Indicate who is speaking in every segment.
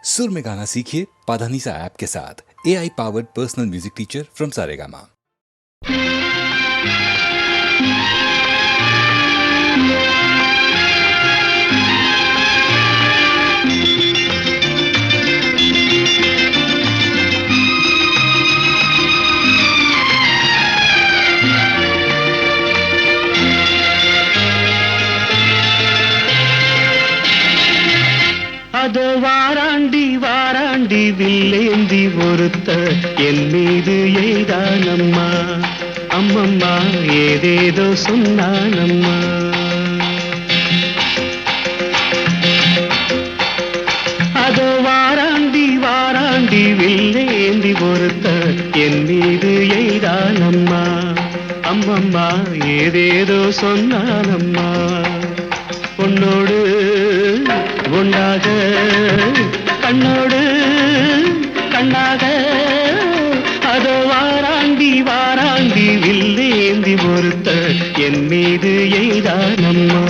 Speaker 1: सुर में गाना सीखिए पाधानीसा ऐप के साथ। AI powered personal music teacher from Saregama.
Speaker 2: அதோ வாராண்டி வாராண்டி வில்லேந்தி ஒருத்த என் மீது எய்தானம்மா, அம்மம்மா ஏதேதோ சொன்னானம்மா. அதோ வாராண்டி வாராண்டி வில்லேந்தி ஒருத்த என் மீது எய்தானம்மா, அம்மம்மா ஏதேதோ சொன்னானம்மா. பொன்னோடு ஒன்றாக கண்ணோடு கண்ணாக அதோ வாராண்டி வாராண்டி வில்லேந்தி ஒருத்த என் மீது எய்தானம்மா.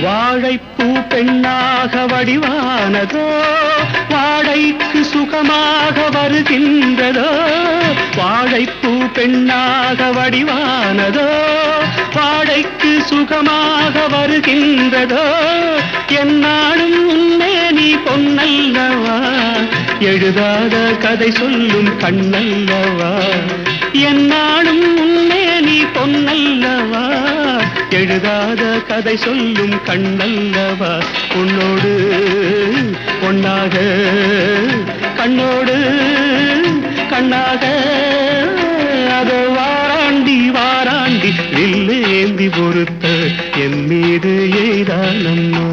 Speaker 2: வாழைப்பூ பெண்ணாக வடிவானதோ, வாழைக்கு சுகமாக வருகின்றதோ. வாழைப்பூ பெண்ணாக வடிவானதோ, வாழைக்கு சுகமாக வருகின்றதோ. என்னாலும் உன்னே நீ பொன்னல்லவா, எழுதாத கதை சொல்லும் கண்ணல்லவா. என்னாலும் உன்னே நீ பொன்னல்லவா, எழுதாத கதை சொல்லும் கண்ணல்லவா. உன்னோடு பொன்னாக கண்ணோடு கண்ணாக அதோ வாராண்டி வாராண்டி வில்லேந்தி பொறுத்த என் மீது எய்தானம்மா.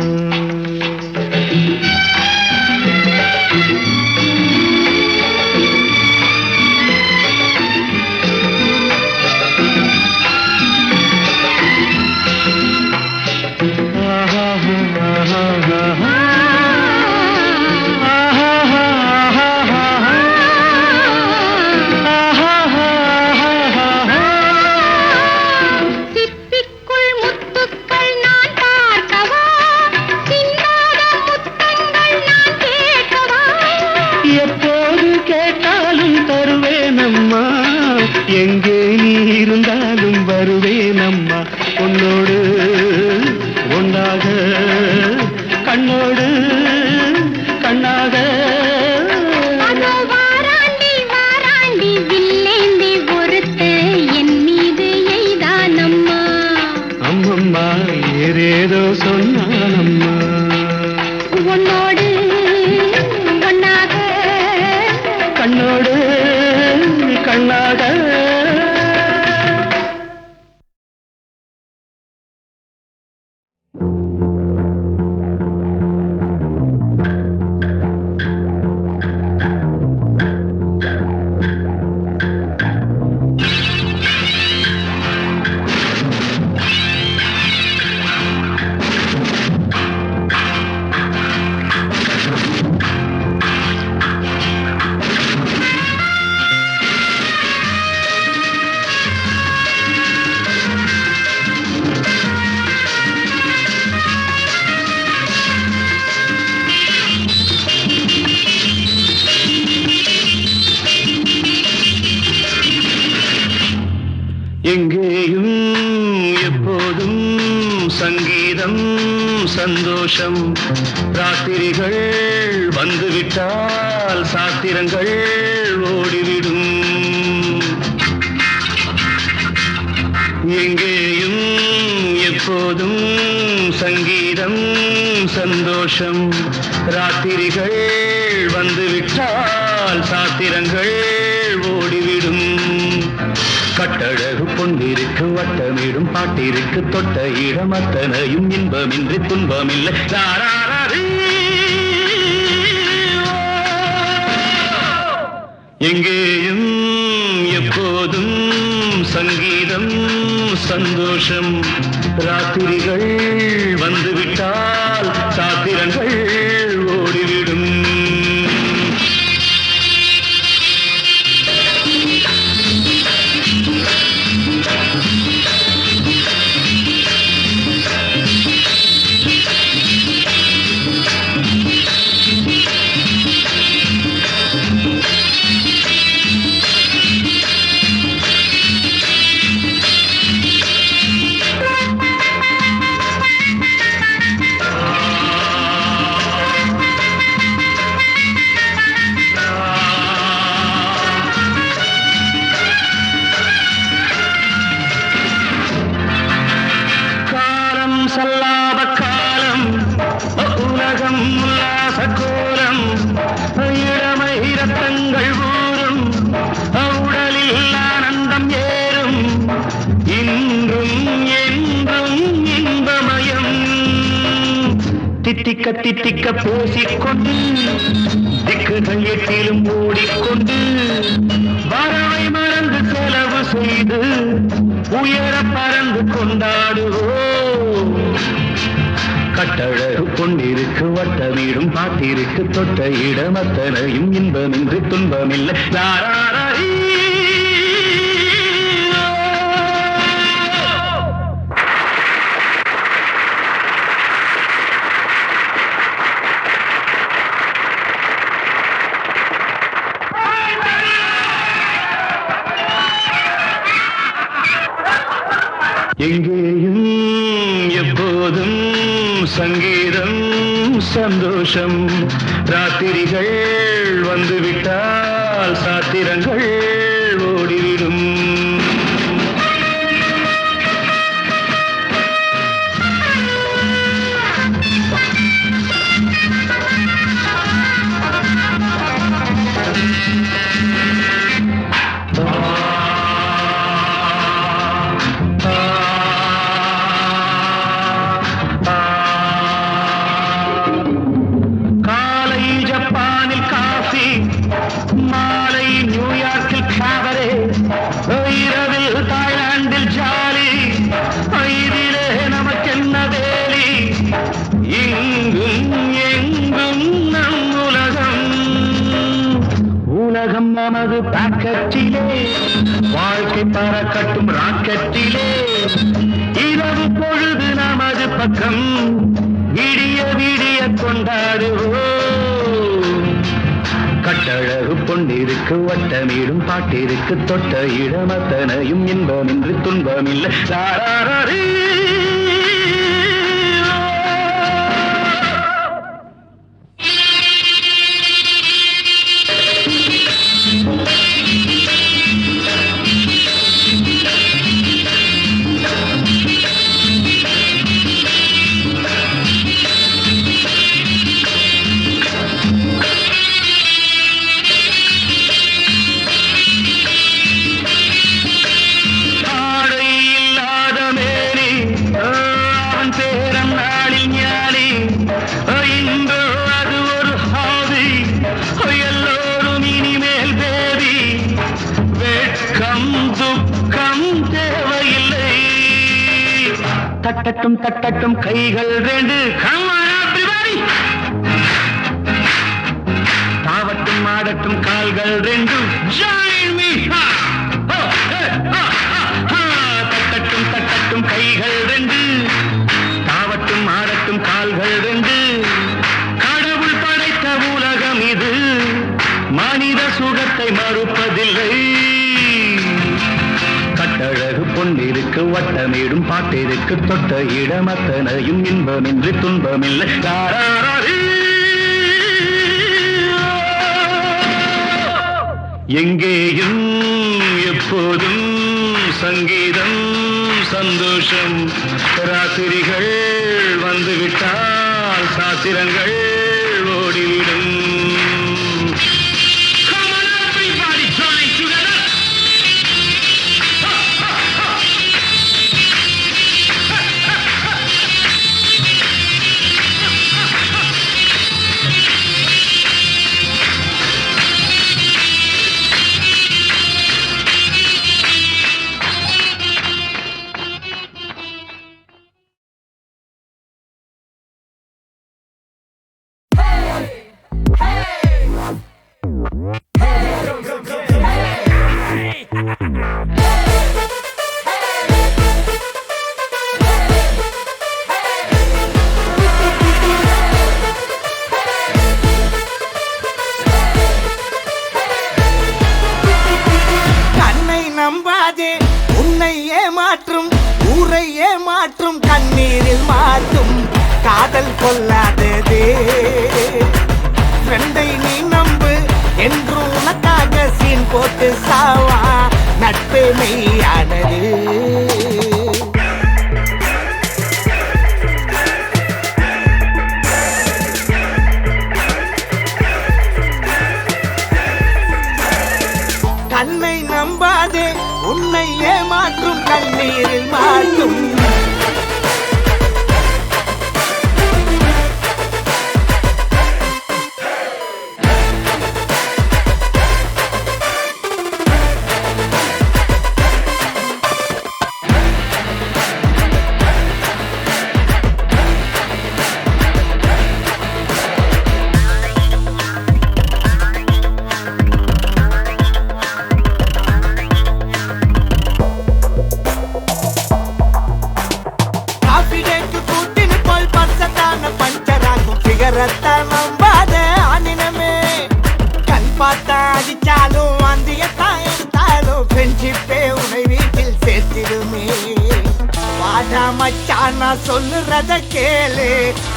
Speaker 2: எங்கே நீ இருந்தாலும் வருவேனம்மா. உன்னோடு ஒன்றாக கண்ணோடு கண்ணாக
Speaker 3: வாராண்டி வாராண்டி வில்லேந்தி ஒருத்த என் மீது எய்தானம்மா,
Speaker 2: அம்மம்மா ஏதேதோ சொன்னானம்மா.
Speaker 3: உன்னோடு ஒன்னாக
Speaker 2: கண்ணோடு கண்ணாக சந்தோஷம் ராத்திரிகள் வந்துவிட்டால் சாத்திரங்கள் ஓடிவிடும் எங்கேயும் எப்போதும் சங்கீதம் சந்தோஷம் ராத்திரிகள் வந்துவிட்டால் சாத்திரங்கள் ஓடிவிடும் கட்டழகு பொன்னிருக்கு வட்டமிடும் பாட்டிற்கு தொட்ட இடம் அத்தனையும் இன்பமின்றி துன்பமில்லை எங்கேயும் எப்போதும் சங்கீதம் சந்தோஷம் ராத்திரிகள் வந்துவிட்டால் சாத்திரங்கள் ஓடிவிடும் சல்லாப காலம் உலகம் உல்லாச கோலம் இளமை ரத்தங்கள் ஊறும் உடலில் ஆனந்தம் ஏறும் இன்றும் என்றும் இன்பமயம் தித்திக்க தித்திக்க பூசிக்கொண்டு திக்குகள் எட்டிலும் ஓடிக்கொண்டு வரவை மறந்து செலவு செய்து உயர பறந்து கொண்டாடுவோம் கட்டழகு பொன்னிருக்கு வட்டமிடும் பாட்டிற்கு தொட்ட இடம் அத்தனையும் இன்பமின்றி துன்பமில்லை எங்கேயும் எப்போதும் சங்கீதம் சந்தோஷம் ராத்திரிகள் வந்துவிட்டால் சாத்திரங்கள் ஓடிவிடும் மாலை நியூயார்க்கில் காவரே இரவில் தாய்லாந்தில் ஜாலி இதிலே நமக்கென்ன வேலி இங்கும் எங்கும் நம் உலகம் உலகம் நமது பாக்கெட்டிலே வாழ்க்கை பறக்கட்டும் ராக்கெட்டிலே இரவு பொழுது நமது பக்கம் விடிய விடிய கொண்டாடுவோம் கட்டழகு பொன்னிருக்கு வட்டமிடும் பாட்டிற்கு தொட்ட இடம் அத்தனையும் இன்பமின்றி துன்பமில்லை தட்டட்டும் தட்டட்டும் கைகள் ரெண்டு தாவட்டும் ஆடட்டும் கால்கள் ரெண்டு தட்டட்டும் தட்டட்டும் கைகள் ரெண்டு தாவட்டும் ஆடட்டும் கால்கள் ரெண்டு கடவுள் படைத்த உலகம் இது மனித சுகத்தை மறுப்பதில்லை கட்டழகு பொன்னிருக்கு வட்ட வட்டமிடும் பாட்டிற்கு தொட்ட இடமத்தனையும் இன்பமின்றி துன்பமில்லை. எங்கேயும் எப்போதும் சங்கீதம் சந்தோஷம். ராத்திரிகள் வந்துவிட்டால் சாத்திரங்கள் ஓடிவிடும்.
Speaker 4: நம்பாதே உன்னை ஏமாற்றும் ஊரை ஏமாற்றும் கண்ணீரில் மாற்றும் காதல் கொள்ளாததே. ஃப்ரெண்டை நீ நம்பு என்று உனக்காக சீன் போட்டு சாவா நட்பே மெய்யானது. கண்ணை நம்பாதே உன்னை ஏமாற்றும் கண்ணீரில் மாற்றும். நம்பாத ஆனினமே கண் பார்த்தா அடிச்சாலும் வாந்தியத்தான் எடுத்தாலும் ஃப்ரெண்ட்ஷிப்பே உன்னை வீட்டில் சேர்த்திடுமே. வாடா மச்சான் நான் சொல்லுறத கேளு,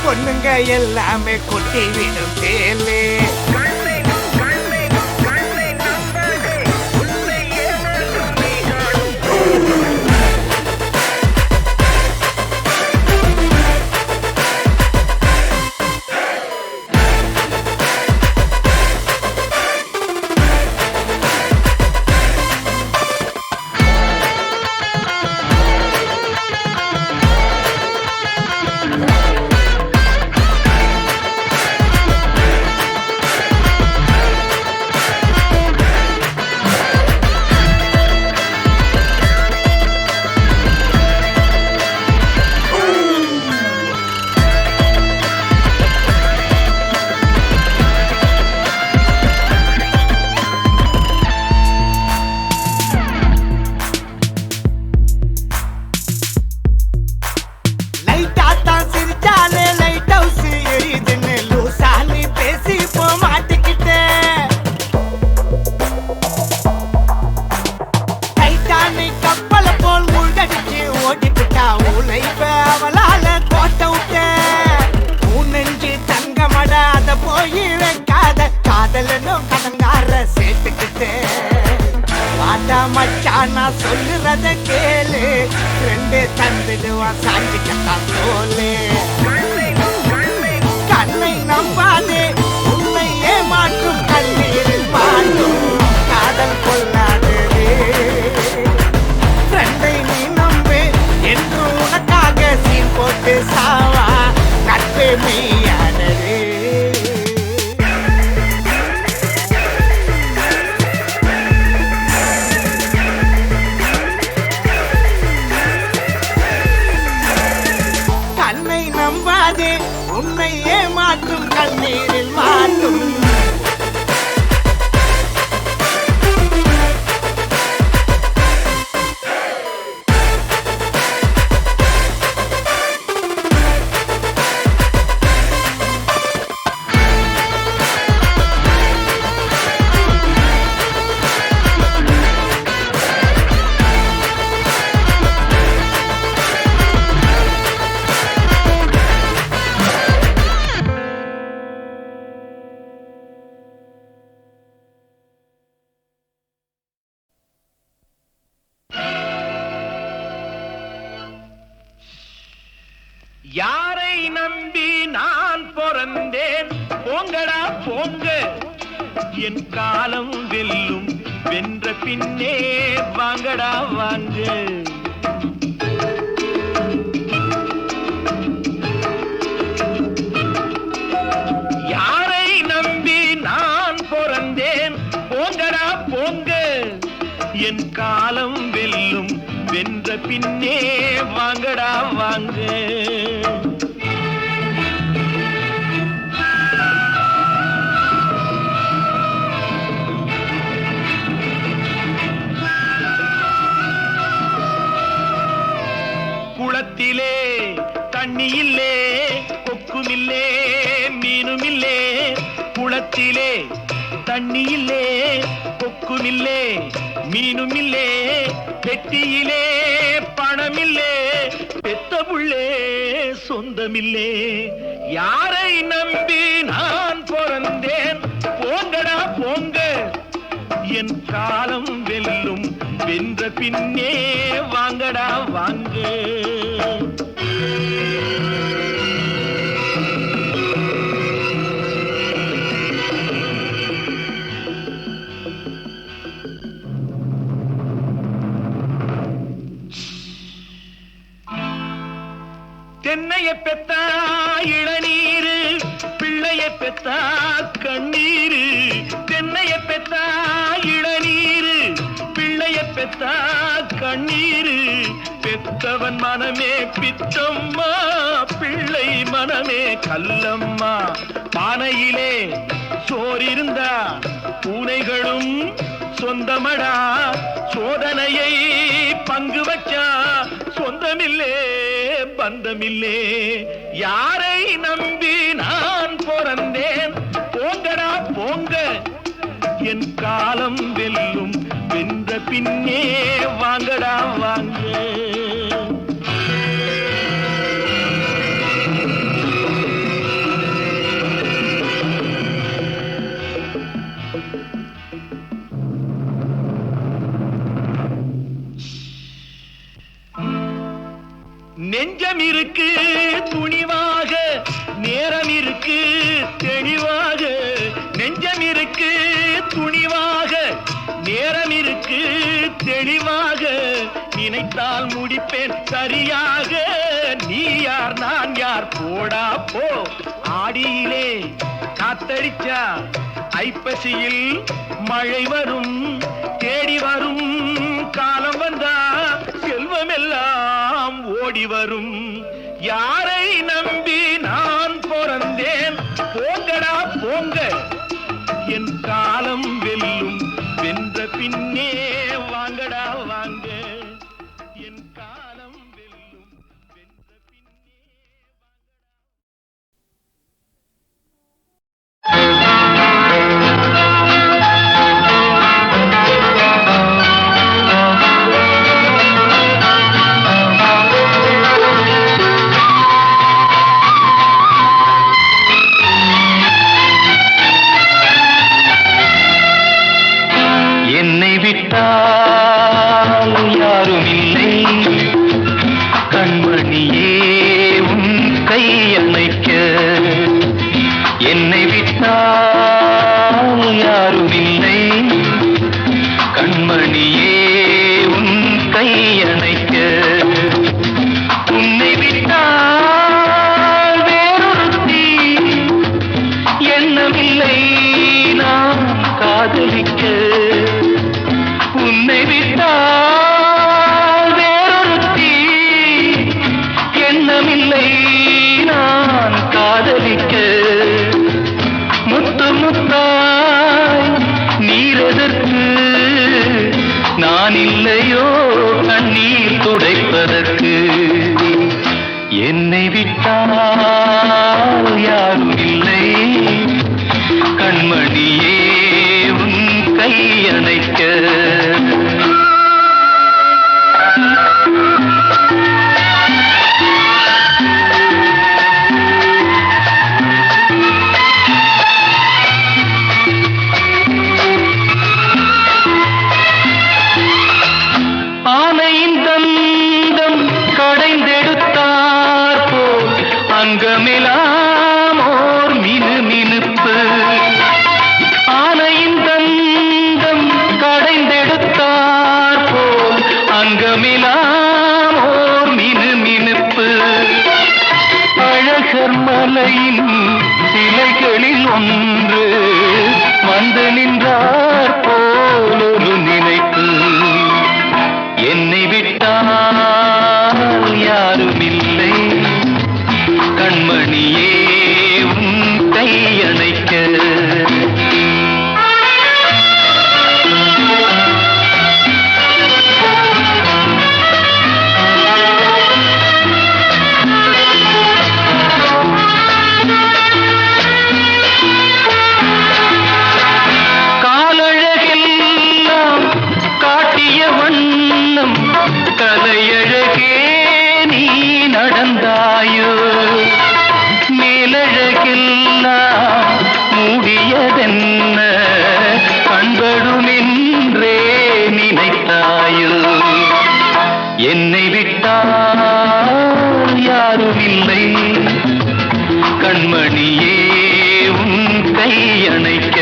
Speaker 4: பொண்ணுங்க எல்லாமே கொட்டி விடும் கேளு. மச்சான் நான் சொல்லுறத கேளு, ரெண்டு தந்துடுவா சாஞ்சி கட்டா தோலே. கண்ணை நம்பாதே உன்னை ஏமாற்றும் கண்ணீரில் மாற்றும் காதல் கொள்ளாதே. ஃப்ரெண்டை நீ நம்பு என்று உனக்காக சீன் போட்டு சாவா நட்பே மெய்யானதே. உன்னை ஏமாற்றும் கண்ணே
Speaker 5: யாரை நம்பி நான் பிறந்தேன் போங்கடா போங்க என் காலம் வெல்லும் வென்ற பின்னே வாங்கடா வாங்க யாரை நம்பி நான் பிறந்தேன் போங்கடா போங்க என் காலம் வெல்லும் வென்ற பின்னே வாங்கடா வாங்க குளத்திலே தண்ணி இல்லே கொக்குமில்லே மீனுமில்லே குளத்திலே தண்ணி இல்லே கொக்குமில்லே மீனுமில்லே பெட்டியிலே பணமில்லே பெத்த புள்ளே சொந்தமில்லே யாரை நம்பி நான் பிறந்தேன் போங்கடா போங்க என் காலம் வெல்லும் வென்ற பின்னே வாங்கடா வாங்க தென்னைய பெத்தா இளநீரு பிள்ளைய பெத்தா கண்ணீரு தென்னைய பெத்தா இளநீரு பிள்ளைய பெத்தா கண்ணீரு பெத்தவன் மனமே பித்தம்மா பிள்ளை மனமே கல்லம்மா பானையிலே சோறிருந்தா பூனைகளும் சொந்தமடா சோதனையை பங்கு வச்சா சொந்தமில்லே பந்தமில்லே யாரை நம்பி நான் பிறந்தேன் போங்கடா போங்க என் காலம் வெல்லும் வென்ற பின்னே வாங்கடா வாங்க நெஞ்சம் இருக்கு துணிவாக நேரம் இருக்கு தெளிவாக நெஞ்சம் இருக்கு துணிவாக நேரம் இருக்கு தெளிவாக நினைத்தால் முடிப்பேன் சரியாக நீ யார் நான் யார் போடா போ ஆடியிலே காத்தடிச்சா ஐப்பசியில் மழை வரும் தேடி வரும் காலம் வந்தா செல்வம் எல்லாம் ஓடி வரும் யாரை நம்பி நான் பிறந்தேன் போங்கடா போங்க என் காலம் வெல்லும் வென்ற பின்னே வாங்கடா வாங்க என் காலம் வெல்லும் வென்ற பின்னே
Speaker 2: என்னை விட்டால் யாரும் இல்லை கண்மணியே உன் கை அணைக்க என்னை விட்டால் யாரும் இல்லை கண்மணியே உன் கை அணைக்க உன்னை விட்டால் வேறொருத்தி எண்ணமில்லை நான் காதலிக்க உன்னை விட்டால் வேறொருத்தி எண்ணமில்லை நான் காதலிக்க முத்து முத்தாய் நீரெதற்கு நான் இல்லையோ கண்ணீர் துடைப்பதற்கு என்னை விட்டால் யாரும் இல்லை கண்மணியே உன் கை அணைக்க ஆனையின் தந்தம் கடைந்தெடுத்தார் போல் மினுமினுப்பு ஆனையின் தந்தம் கடைந்தெடுத்தார் போல் அங்கமிலாம் ஓர் மினுமினுப்பு அழகர் மலையின் சிலைகளில் ஒன்று வந்து நின்றார் போல் ஒரு நினைப்பு என்னை விட்டால் யாருமில்லை கண்மணியே உன் கையணைக்க காலழகெல்லாம் காட்டிய வண்ணம் கலையழகே நீ நடந்தாயோ மேலழகெல்லாம் மூடியதென்ன கண்படுமென்றே நினைத்தாயோ என்னை விட்டால் யாருமில்லை கண்மணியே உன் கையணைக்க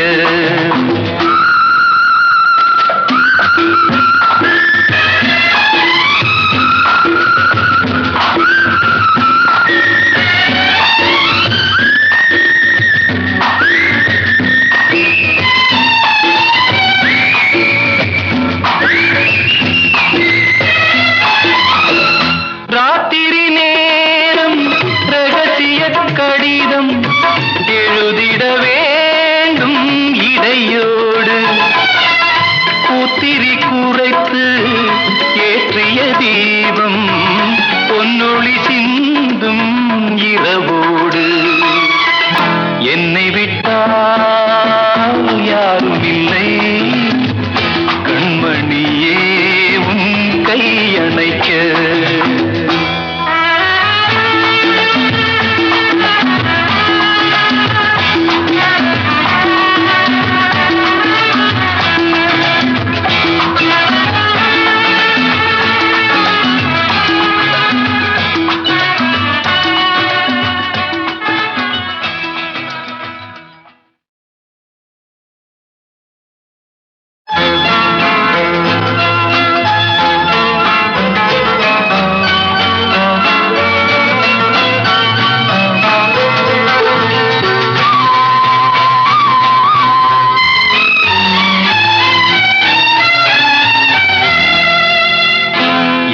Speaker 2: ராத்திரி நேரம் ரகசிய கடிதம் எழுதிட வேண்டும் இடையோடு பூத்திரி குறைத்து ஏற்றிய தீபம் பொன்னொளி சிந்தும் இரவோடு என்னை விட்டால் யாருமில்லை கண்மணியே உன் கையணைக்க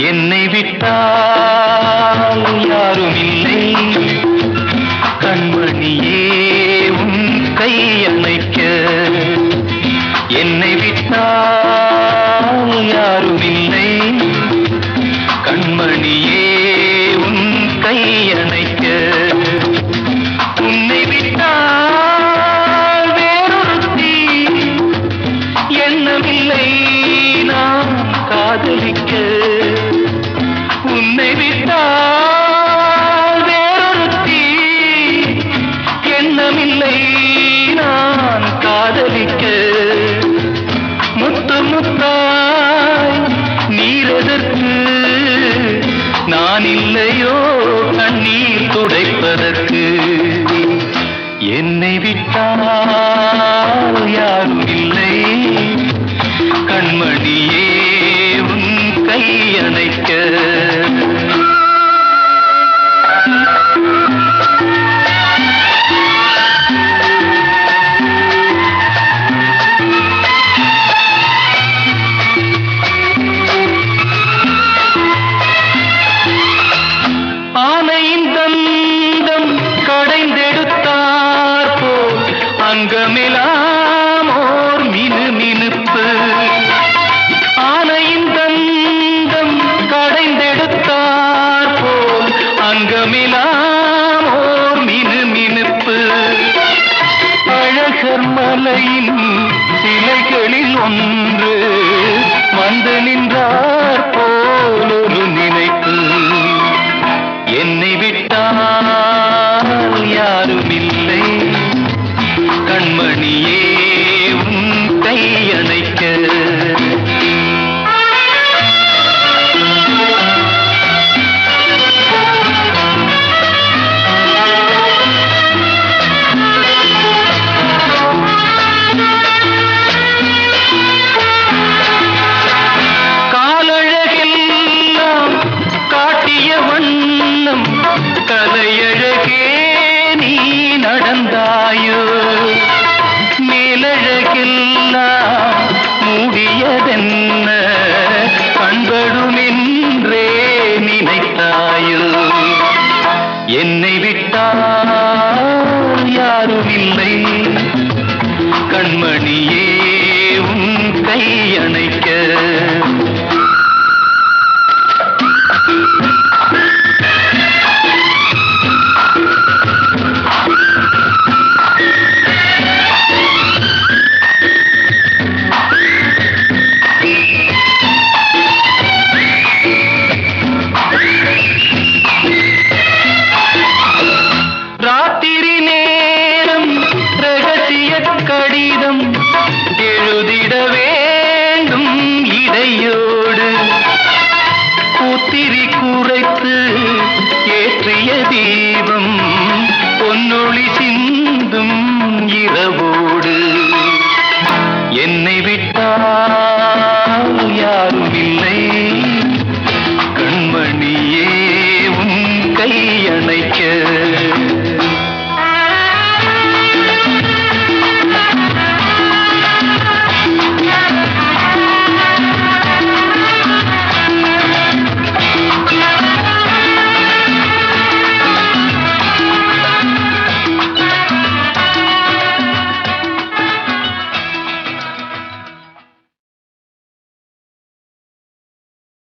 Speaker 2: என்னை விட்டால் யாருமில்லை கண்மணியே உன் கையணைக்க என்னை விட்டால் யாருமில்லை கண்மணியே உன் கையணைக்க உன்னை விட்டால் வேறொருத்தி எண்ணமில்லை நான் காதலிக்க உன்னை விட்டால் வேறொருத்தி எண்ணமில்லை நான் காதலிக்க முத்து முத்தாய் நீரெதற்கு நான் இல்லையோ கண்ணீர் துடைப்பதற்கு என்னை விட்டால் யாரும் இல்லை கண்மணியே உன் கையணைக்க ஆனையின் தந்தம் கடைந்தெடுத்தார் போல் அங்கமெல்லாம் ஓர் மினுமினுப்பு ஆனையின் தந்தம் கடைந்தெடுத்தார் போல் அங்கமெல்லாம் ஓர் மினுமினுப்பு அழகர் மலையின் சிலைகளில் ஒன்று வந்து நின்றார் போல் ஒரு நினைப்பு என்னை விட்டால் யாருமில்லை கண்மணியே உன் கையணைக்க இல்லை கண்மணியே உன் கை அணைக்க ராத்திரி நேரம் ரகசிய கடிதம் எழுதிட வேண்டும் இடையோடு பூத்திரி குறைத்து ஏற்றிய தீபம் பொன்னொளி சிந்தும் இரவோடு என்னை விட்டால் யாரும் இல்லை கண்மணியே உன் கை அணைக்க